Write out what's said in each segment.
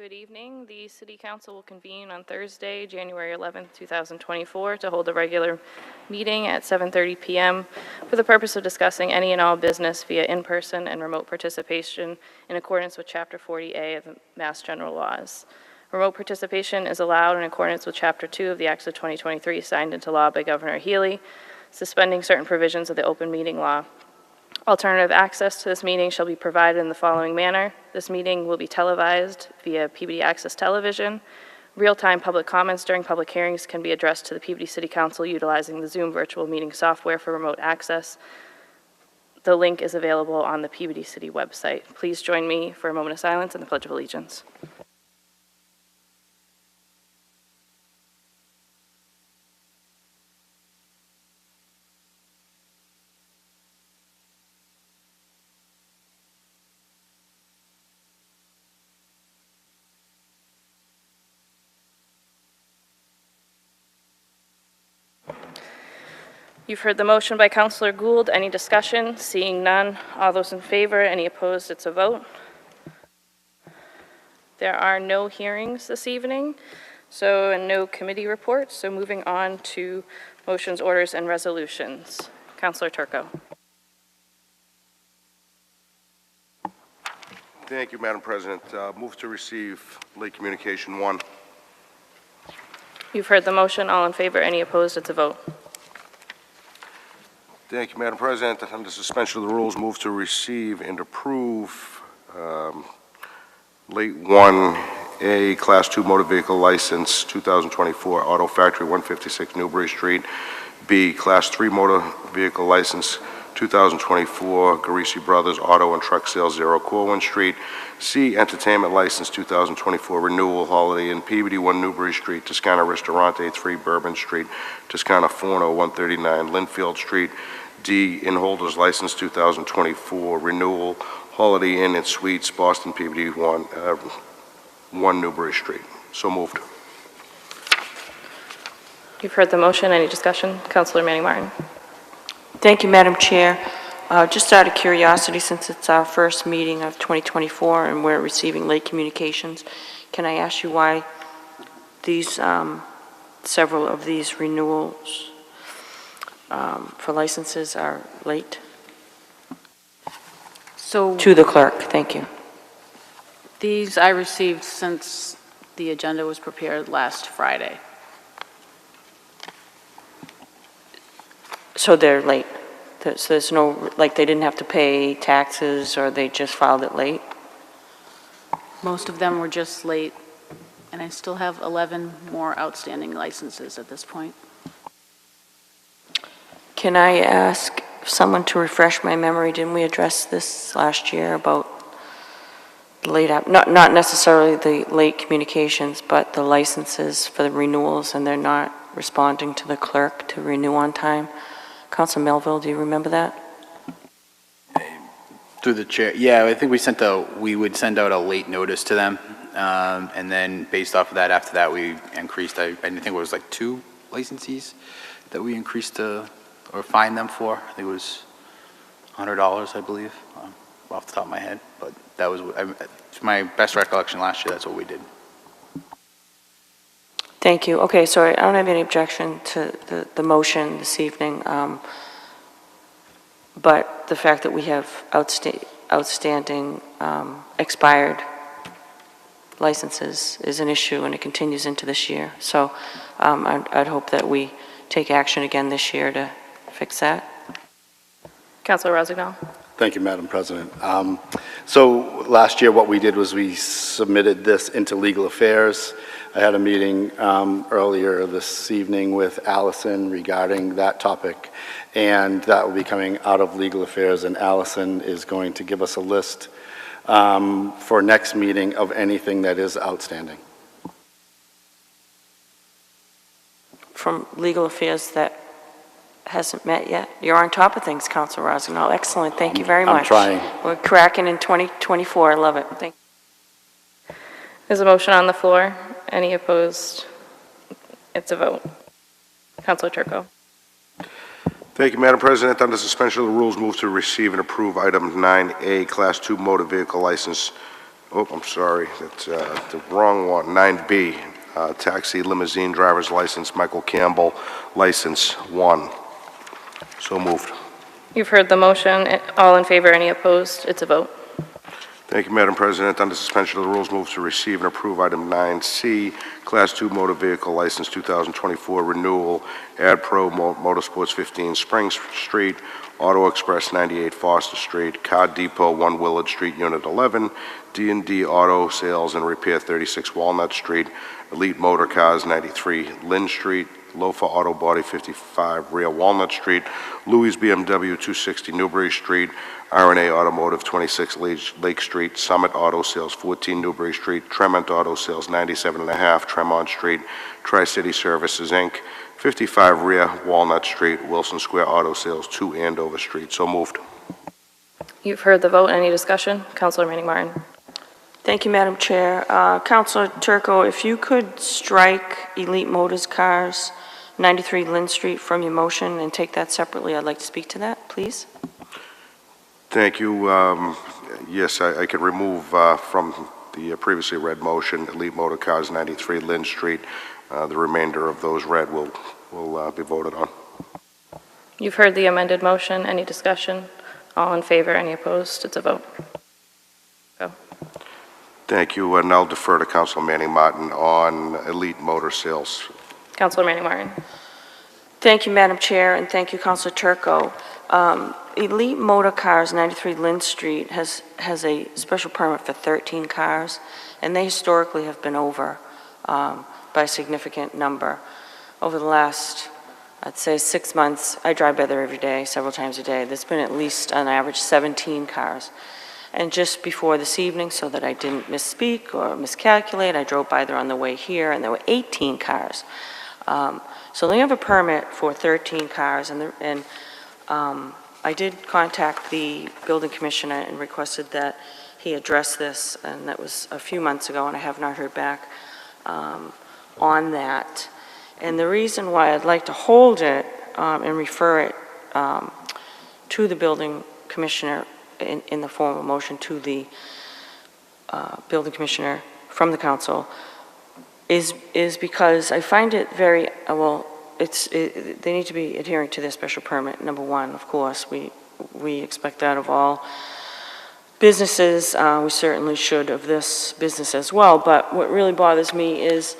Good evening. The City Council will convene on Thursday, January 11th, 2024, to hold a regular meeting at 7:30 p.m. for the purpose of discussing any and all business via in-person and remote participation in accordance with Chapter 40A of the Mass General Laws. Remote participation is allowed in accordance with Chapter 2 of the Acts of 2023 signed into law by Governor Healy, suspending certain provisions of the open meeting law. Alternative access to this meeting shall be provided in the following manner. This meeting will be televised via Peabody Access Television. Real-time public comments during public hearings can be addressed to the Peabody City Council utilizing the Zoom virtual meeting software for remote access. The link is available on the Peabody City website. Please join me for a moment of silence and the Pledge of Allegiance. You've heard the motion by Councilor Gould. Any discussion? Seeing none. All those in favor? Any opposed? It's a vote. There are no hearings this evening, and no committee reports. So moving on to motions, orders, and resolutions. Councilor Turco. Thank you, Madam President. Move to receive late communication 1. You've heard the motion. All in favor? Any opposed? It's a vote. Thank you, Madam President. Under suspension of the rules, move to receive and approve late 1A Class 2 motor vehicle license 2024 Auto Factory 156 Newbury Street. B Class 3 motor vehicle license 2024 Garisi Brothers Auto and Truck Sales 0 Corwin Street. C Entertainment license 2024 renewal Holiday Inn Peabody 1 Newbury Street. Toscana Ristorante 3 Bourbon Street. Toscana Forno 139 Linfield Street. D Inholders license 2024 renewal Holiday Inn and Suites Boston Peabody 1 Newbury Street. So moved. You've heard the motion. Any discussion? Councilor Manning Martin. Thank you, Madam Chair. Just out of curiosity, since it's our first meeting of 2024 and we're receiving late communications, can I ask you why these several of these renewals for licenses are late? So To the clerk, thank you. these I received since the agenda was prepared last Friday. So they're late? So there's no, like they didn't have to pay taxes or they just filed it late? Most of them were just late, and I still have 11 more outstanding licenses at this point. Can I ask someone to refresh my memory? Didn't we address this last year about late, not necessarily the late communications, but the licenses for the renewals and they're not responding to the clerk to renew on time? Councilor Melville, do you remember that? Through the chair, yeah, I think we would send out a late notice to them, and then based off of that, after that, we increased, I think it was like 2 licensees that we increased or fined them for. I think it was $100, I believe, off the top of my head, but that was, it's my best recollection last year, that's what we did. Thank you. Okay, so I don't have any objection to the motion this evening, but the fact that we have outstanding expired licenses is an issue and it continues into this year. So I'd hope that we take action again this year to fix that. Councilor Rossignol. Thank you, Madam President. So last year what we did was we submitted this into Legal Affairs. I had a meeting earlier this evening with Allison regarding that topic, and that will be coming out of Legal Affairs, and Allison is going to give us a list for next meeting of anything that is outstanding. From Legal Affairs that hasn't met yet? You're on top of things, Councilor Rossignol. Excellent. Thank you very much. I'm trying. We're cracking in 2024. I love it. Thank you. There's a motion on the floor. Any opposed? It's a vote. Councilor Turco. Thank you, Madam President. Under suspension of the rules, move to receive and approve item 9A Class 2 motor vehicle license Oh, I'm sorry, that's the wrong one. 9B, taxi limousine driver's license, Michael Campbell, license 1. So moved. You've heard the motion. All in favor, any opposed? It's a vote. Thank you, Madam President. Under suspension of the rules, move to receive and approve item 9C, Class 2 motor vehicle license 2024 renewal, AdPro Motorsports 15 Spring Street, Auto Express 98 Foster Street, Car Depot 1 Willard Street, Unit 11, D&D Auto Sales and Repair 36 Walnut Street, Elite Motor Cars 93 Lynn Street, Lofa Auto Body 55 Rear Walnut Street, Louis BMW 260 Newbury Street, RNA Automotive 26 Lake Street, Summit Auto Sales 14 Newbury Street, Tremont Auto Sales 97 and a half Tremont Street, Tri-City Services Inc., 55 Rear Walnut Street, Wilson Square Auto Sales 2 Andover Street. So moved. You've heard the vote. Any discussion? Councilor Manning Martin. Thank you, Madam Chair. Councilor Turco, if you could strike Elite Motors Cars, 93 Lynn Street from your motion and take that separately, I'd like to speak to that, please. Thank you. Yes, I could remove from the previously read motion, Elite Motor Cars 93 Lynn Street. The remainder of those read will be voted on. You've heard the amended motion. Any discussion? All in favor, any opposed? It's a vote. Go. Thank you, and I'll defer to Council Manning Martin on Elite Motor Sales. Councilor Manning Martin. Thank you, Madam Chair, and thank you, Councilor Turco. Elite Motor Cars, 93 Lynn Street, has a special permit for 13 cars, and they historically have been over by a significant number. Over the last, I'd say, 6 months, I drive by there every day, several times a day. There's been at least, on average, 17 cars. And just before this evening, so that I didn't misspeak or miscalculate, I drove by there on the way here, and there were 18 cars. So they have a permit for 13 cars, and I did contact the building commissioner and requested that he address this, and that was a few months ago, and I have not heard back on that. And the reason why I'd like to hold it and refer it to the building commissioner in the form of a motion to the building commissioner from the council is because I find it very, they need to be adhering to their special permit, number one, of course. We expect that of all businesses. We certainly should of this business as well. But what really bothers me is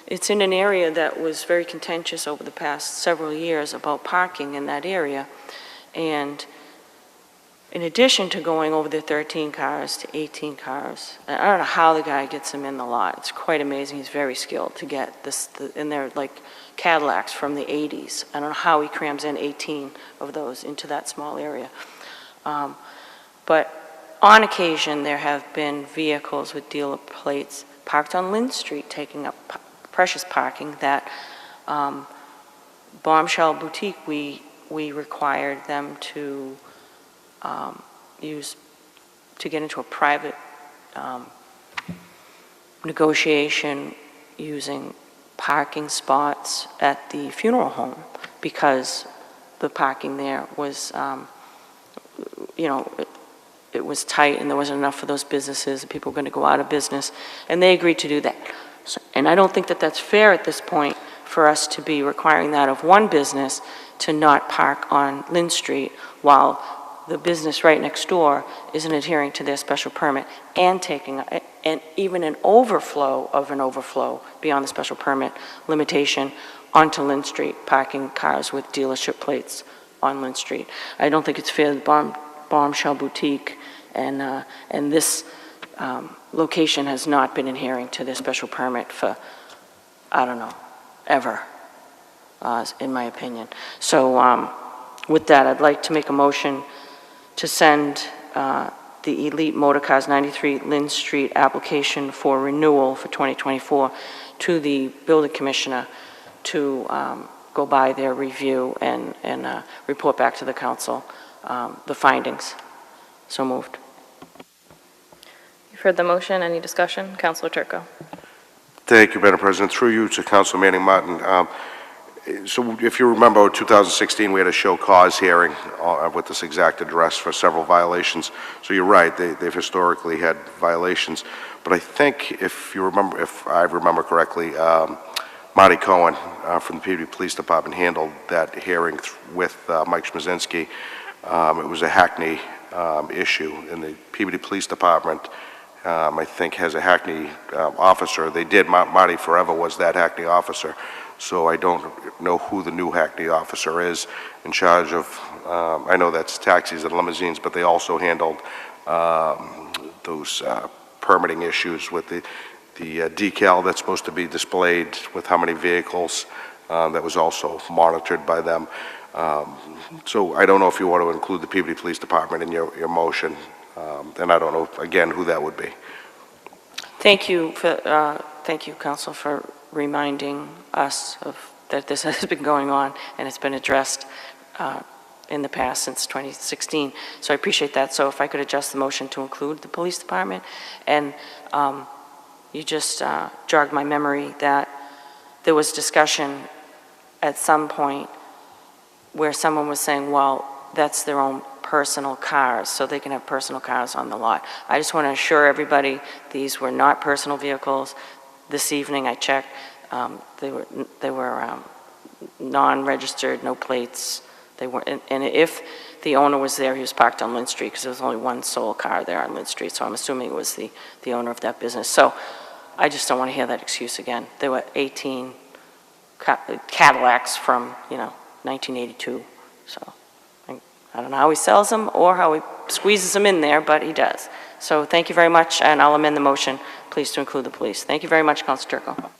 it's in an area that was very contentious over the past several years about parking in that area. And in addition to going over the 13 cars to 18 cars, I don't know how the guy gets them in the lot. It's quite amazing. He's very skilled to get this, and they're like Cadillacs from the 80s. I don't know how he crams in 18 of those into that small area. But on occasion, there have been vehicles with dealer plates parked on Lynn Street taking up precious parking that Bombshell Boutique, we required them to use to get into a private negotiation using parking spots at the funeral home because the parking there was, it was tight and there wasn't enough for those businesses. People were going to go out of business, and they agreed to do that. So, and I don't think that that's fair at this point for us to be requiring that of one business to not park on Lynn Street while the business right next door isn't adhering to their special permit and taking, and even an overflow of an overflow beyond the special permit limitation onto Lynn Street, parking cars with dealership plates on Lynn Street. I don't think it's fair that Bombshell Boutique and this location has not been adhering to their special permit for, I don't know, ever, in my opinion. So with that, I'd like to make a motion to send the Elite Motorcars 93 Lynn Street application for renewal for 2024 to the building commissioner to go by their review and report back to the council the findings. So moved. You've heard the motion. Any discussion? Councilor Turco. Thank you, Madam President. Through you to Council Manning Martin. So if you remember, 2016, we had a show cause hearing with this exact address for several violations. So you're right, they've historically had violations. But I think if I remember correctly, Marty Cohen from the Peabody Police Department handled that hearing with Mike Schmazinski. It was a Hackney issue, and the Peabody Police Department, I think, has a Hackney officer. They did. Marty forever was that Hackney officer. So I don't know who the new Hackney officer is in charge of, I know that's taxis and limousines, but they also handled those permitting issues with the decal that's supposed to be displayed with how many vehicles. That was also monitored by them. So I don't know if you want to include the Peabody Police Department in your motion, and I don't know, again, who that would be. Thank you, Council, for reminding us that this has been going on and it's been addressed in the past since 2016. So I appreciate that. So if I could adjust the motion to include the police department, and you just jogged my memory that there was discussion at some point where someone was saying, well, that's their own personal cars, so they can have personal cars on the lot. I just want to assure everybody these were not personal vehicles. This evening I checked, they were non-registered, no plates. They were, and if the owner was there, he was parked on Lynn Street because there was only one sole car there on Lynn Street, so I'm assuming it was the owner of that business. So I just don't want to hear that excuse again. There were 18 Cadillacs from, 1982. So I don't know how he sells them or how he squeezes them in there, but he does. So thank you very much, and I'll amend the motion, please, to include the police. Thank you very much, Councilor Turco.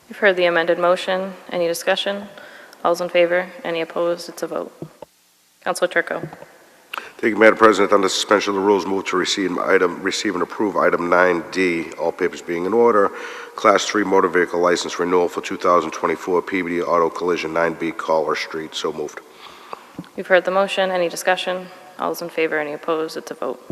You've heard the amended motion. Any discussion? All's in favor? Any opposed? It's a vote. Councilor Turco. Thank you, Madam President. Under suspension of the rules, move to receive and approve item 9D, all papers being in order. Class 3 motor vehicle license renewal for 2024 Peabody Auto Collision 9B Collar Street. So moved. You've heard the motion. Any discussion? All's in favor? Any opposed? It's a vote.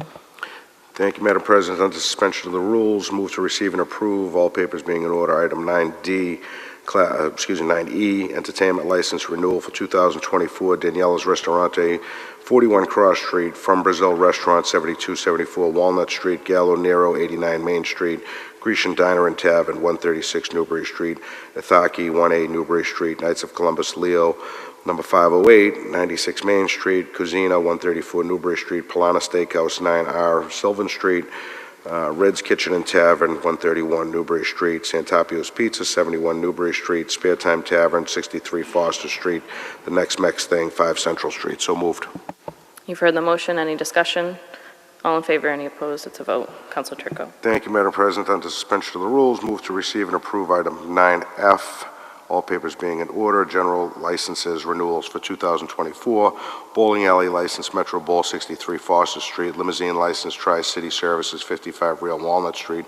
Thank you, Madam President. Under suspension of the rules, move to receive and approve, all papers being in order, item 9D, 9E, entertainment license renewal for 2024 Daniela's Restaurante, 41 Cross Street, From Brazil Restaurant, 7274 Walnut Street, Gallo Nero, 89 Main Street, Grecian Diner and Tavern, 136 Newbury Street, Ithaki, 1A Newbury Street, Knights of Columbus Leo, number 508, 96 Main Street, Cuisina, 134 Newbury Street, Polana Steakhouse, 9R Sylvan Street, Red's Kitchen and Tavern, 131 Newbury Street, Santapio's Pizza, 71 Newbury Street, Spare Time Tavern, 63 Foster Street, The Next Mex Thing, 5 Central Street. So moved. You've heard the motion. Any discussion? All in favor? Any opposed? It's a vote. Councilor Turco. Thank you, Madam President. Under suspension of the rules, move to receive and approve item 9F, all papers being in order, general licenses, renewals for 2024, bowling alley license, Metro Bowl, 63 Foster Street, limousine license, Tri-City Services, 55 Real Walnut Street,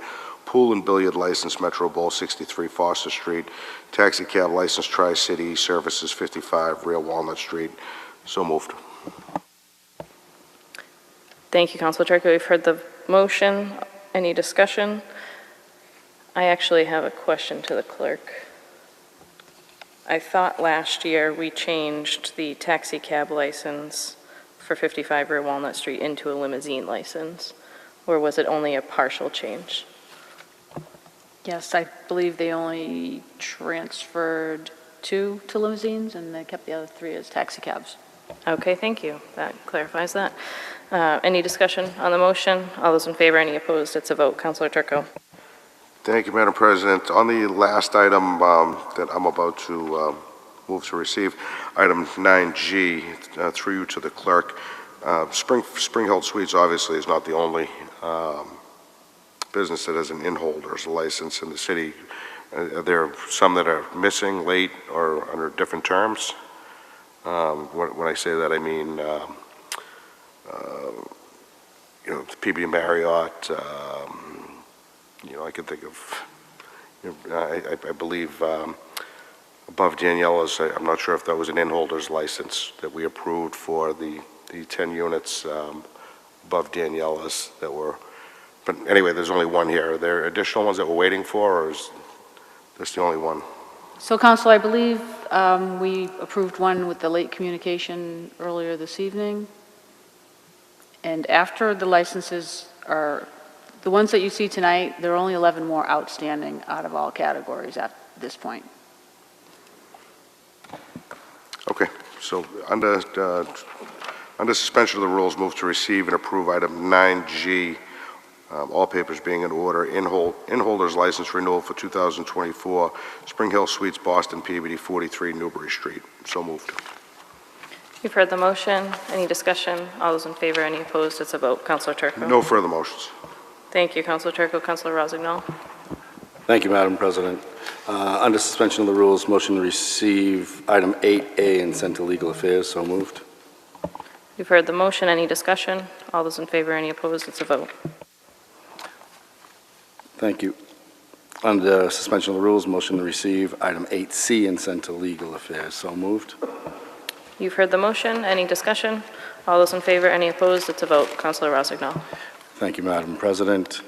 pool and billiard license, Metro Bowl, 63 Foster Street, taxi cab license, Tri-City Services, 55 Real Walnut Street. So moved. Thank you, Councilor Turco. We've heard the motion. Any discussion? I actually have a question to the clerk. I thought last year we changed the taxi cab license for 55 Rear Walnut Street into a limousine license, or was it only a partial change? Yes, I believe they only transferred 2 to limousines, and they kept the other 3 as taxi cabs. Okay, thank you. That clarifies that. Any discussion on the motion? All those in favor, any opposed? It's a vote. Councilor Turco. Thank you, Madam President. On the last item that I'm about to move to receive, item 9G, through you to the clerk, Spring Hill Suites obviously is not the only business that has an in-holders license in the city. There are some that are missing, late, or under different terms. When I say that, I mean, the Peabody Marriott, I can think of, I believe above Daniela's, I'm not sure if that was an in-holders license that we approved for the 10 units above Daniela's that were, but anyway, there's only one here. Are there additional ones that we're waiting for, or is this the only one? So, Council, I believe we approved one with the late communication earlier this evening. And after the licenses are, the ones that you see tonight, there are only 11 more outstanding out of all categories at this point. Okay, so under suspension of the rules, move to receive and approve item 9G, all papers being in order, inholder's license renewal for 2024, Spring Hill Suites, Boston, Peabody, 43 Newbury Street. So moved. You've heard the motion. Any discussion? All those in favor, any opposed? It's a vote. Councilor Turco. No further motions. Thank you, Councilor Turco. Councilor Rossignol. Thank you, Madam President. Under suspension of the rules, motion to receive item 8A and send to legal affairs. So moved. You've heard the motion. Any discussion? All those in favor, any opposed? It's a vote. Thank you. Under suspension of the rules, motion to receive item 8C and send to legal affairs. So moved. You've heard the motion. Any discussion? All those in favor, any opposed? It's a vote. Councilor Rossignol. Thank you, Madam President.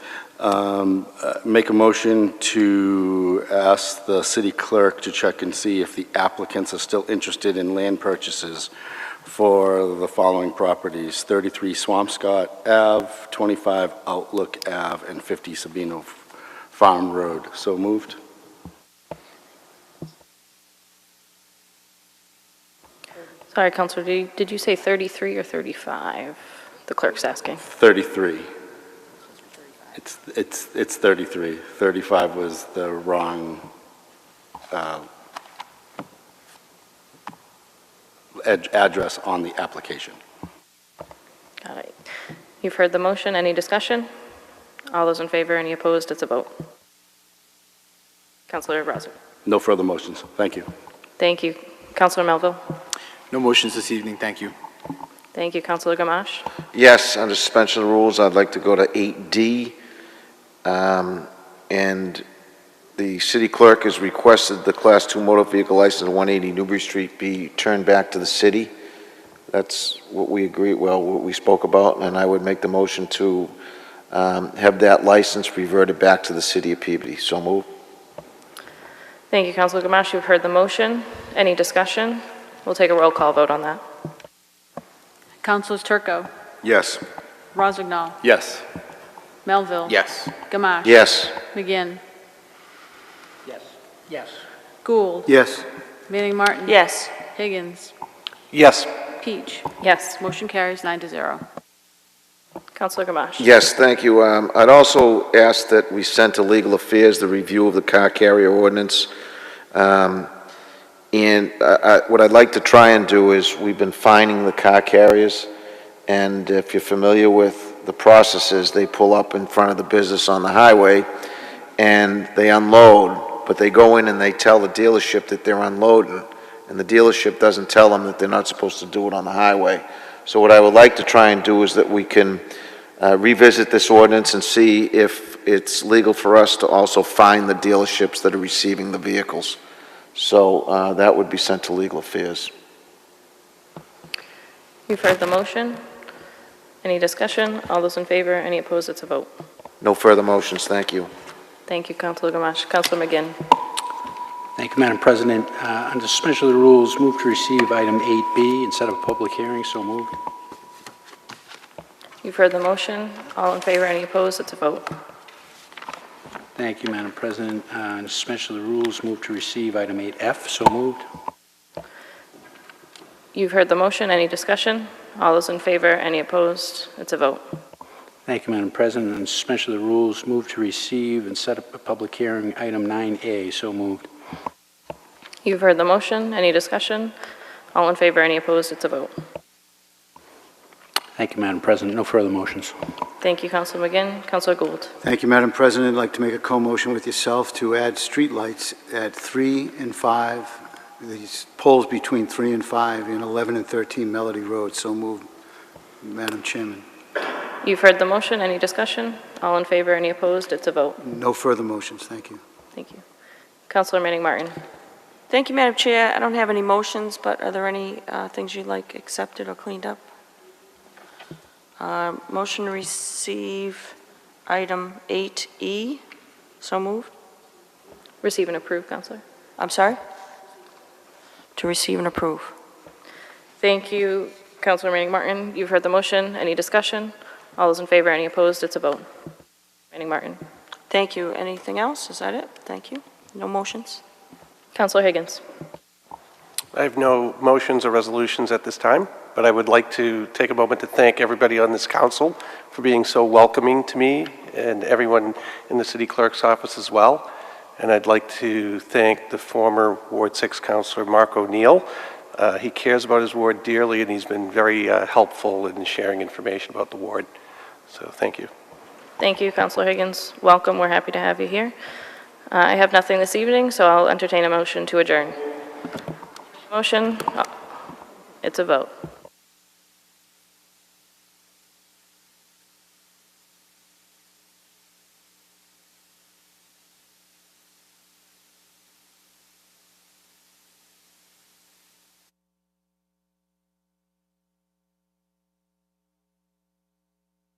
Make a motion to ask the city clerk to check and see if the applicants are still interested in land purchases for the following properties: 33 Swampscott Ave, 25 Outlook Ave, and 50 Sabino Farm Road. So moved. Sorry, Councilor, did you say 33 or 35? The clerk's asking. 33. It's 33. 35 was the wrong address on the application. Got it. You've heard the motion. Any discussion? All those in favor, any opposed? It's a vote. Councilor Rossignol. No further motions. Thank you. Thank you. Councilor Melville. No motions this evening, thank you. Thank you. Councilor Gamache. Yes, under suspension of the rules, I'd like to go to 8D. And the city clerk has requested the Class 2 motor vehicle license 180 Newbury Street be turned back to the city. That's what we agreed, well, what we spoke about, and I would make the motion to have that license reverted back to the city of Peabody. So moved. Thank you, Councilor Gamache. You've heard the motion. Any discussion? We'll take a roll call vote on that. Councilors Turco, Yes. Rossignol, Yes. Melville. Yes. Gamache. Yes. McGinn. Yes. Yes. Gould. Yes. Manning Martin. Yes. Higgins. Yes. Peach. Yes. Motion carries 9-0. Councilor Gamache. Yes, thank you. I'd also ask that we send to legal affairs the review of the car carrier ordinance. And what I'd like to try and do is, we've been fining the car carriers, and if you're familiar with the processes, they pull up in front of the business on the highway, and they unload, but they go in and they tell the dealership that they're unloading, and the dealership doesn't tell them that they're not supposed to do it on the highway. So what I would like to try and do is that we can revisit this ordinance and see if it's legal for us to also fine the dealerships that are receiving the vehicles. So that would be sent to legal affairs. You've heard the motion. Any discussion? All those in favor? Any opposed? It's a vote. No further motions, thank you. Thank you, Councilor Gamache. Councilor McGinn. Thank you, Madam President. Under suspension of the rules, move to receive item 8B and set up a public hearing. So moved. You've heard the motion. All in favor? Any opposed? It's a vote. Thank you, Madam President. Under suspension of the rules, move to receive item 8F. So moved. You've heard the motion. Any discussion? All those in favor? Any opposed? It's a vote. Thank you, Madam President. Under suspension of the rules, move to receive and set up a public hearing item 9A. So moved. You've heard the motion. Any discussion? All in favor? Any opposed? It's a vote. Thank you, Madam President. No further motions. Thank you, Councilor McGinn. Councilor Gould. Thank you, Madam President. I'd like to make a co-motion with yourself to add streetlights at 3 and 5, these poles between 3 and 5 in 11 and 13 Melody Road. So moved, Madam Chairman. You've heard the motion. Any discussion? All in favor? Any opposed? It's a vote. No further motions. Thank you. Thank you. Councilor Manning Martin. Thank you, Madam Chair. I don't have any motions, but are there any things you'd like accepted or cleaned up? Motion to receive item 8E. So moved. Receive and approve, Councilor. I'm sorry? To receive and approve. Thank you, Councilor Manning Martin. You've heard the motion. Any discussion? All those in favor, any opposed? It's a vote. Manning Martin. Thank you. Anything else? Is that it? Thank you. No motions? Councilor Higgins. I have no motions or resolutions at this time, but I would like to take a moment to thank everybody on this council for being so welcoming to me and everyone in the city clerk's office as well. And I'd like to thank the former Ward 6 Councilor Mark O'Neill. He cares about his ward dearly, and he's been very helpful in sharing information about the ward. So thank you. Thank you, Councilor Higgins. Welcome. We're happy to have you here. I have nothing this evening, so I'll entertain a motion to adjourn. Motion. It's a vote.